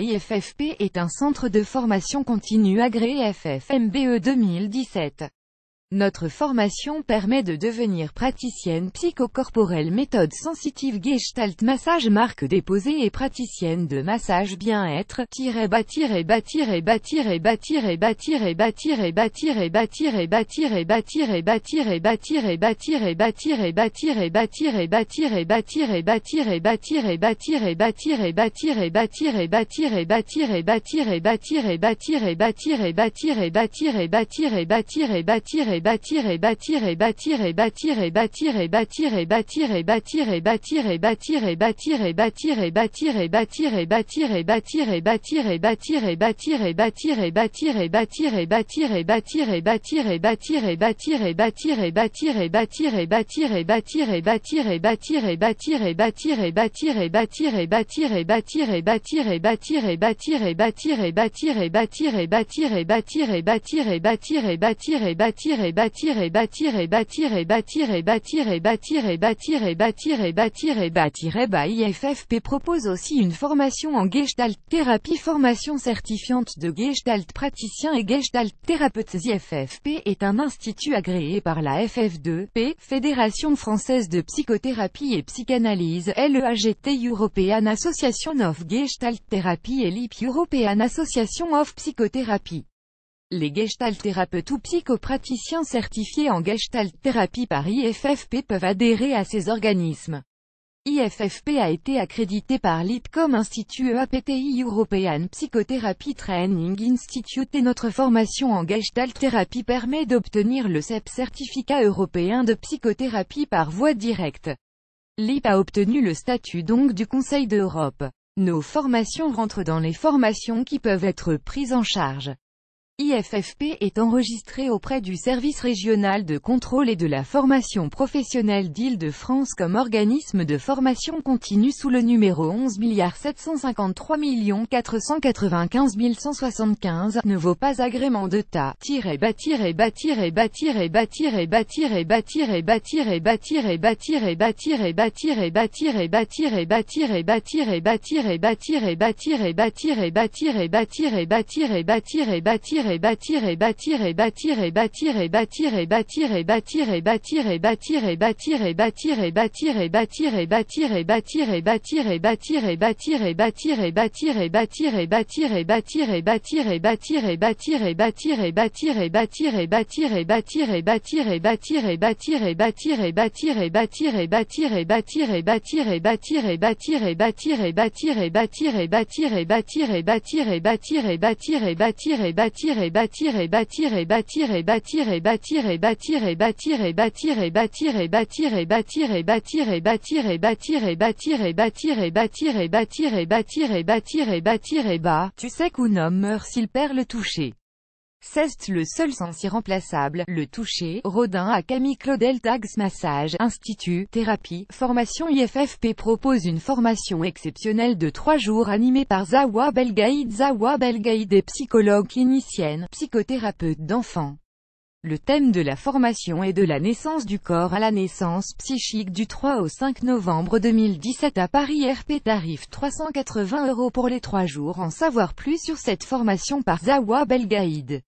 IFFP est un centre de formation continue agréé FFMBE 2017. Notre formation permet de devenir praticienne psychocorporelle méthode sensitive Gestalt massage marque déposée et praticienne de massage bien-être IFFP propose aussi une formation en Gestalt thérapie, formation certifiante de Gestalt praticien et Gestalt thérapeute. IFFP est un institut agréé par la FF2P, Fédération française de psychothérapie et psychanalyse, l'EAGT European Association of Gestalt Therapy et l'IP European Association of Psychotherapy. Les Gestalt thérapeutes ou psychopraticiens certifiés en Gestalt thérapie par IFFP peuvent adhérer à ces organismes. IFFP a été accrédité par l'IP comme Institut EAPTI European Psychotherapy Training Institute et notre formation en Gestalt thérapie permet d'obtenir le CEP certificat européen de psychothérapie par voie directe. L'IP a obtenu le statut donc du Conseil d'Europe. Nos formations rentrent dans les formations qui peuvent être prises en charge. IFFP est enregistré auprès du service régional de contrôle et de la formation professionnelle d'Île-de-France comme organisme de formation continue sous le numéro 11 753 495 175, ne vaut pas agrément de tas Tu sais qu'un homme meurt s'il perd le toucher. C'est le seul sens irremplaçable, le toucher. Rodin à Camille Claudel Tags Massage, Institut, Thérapie, Formation IFFP propose une formation exceptionnelle de 3 jours animée par Zawa Belgaïd. Zawa Belgaïd est psychologue clinicienne, psychothérapeute d'enfants. Le thème de la formation est de la naissance du corps à la naissance psychique du 3 au 5 novembre 2017 à Paris. RP tarif 380 € pour les 3 jours. En savoir plus sur cette formation par Zawa Belgaïd.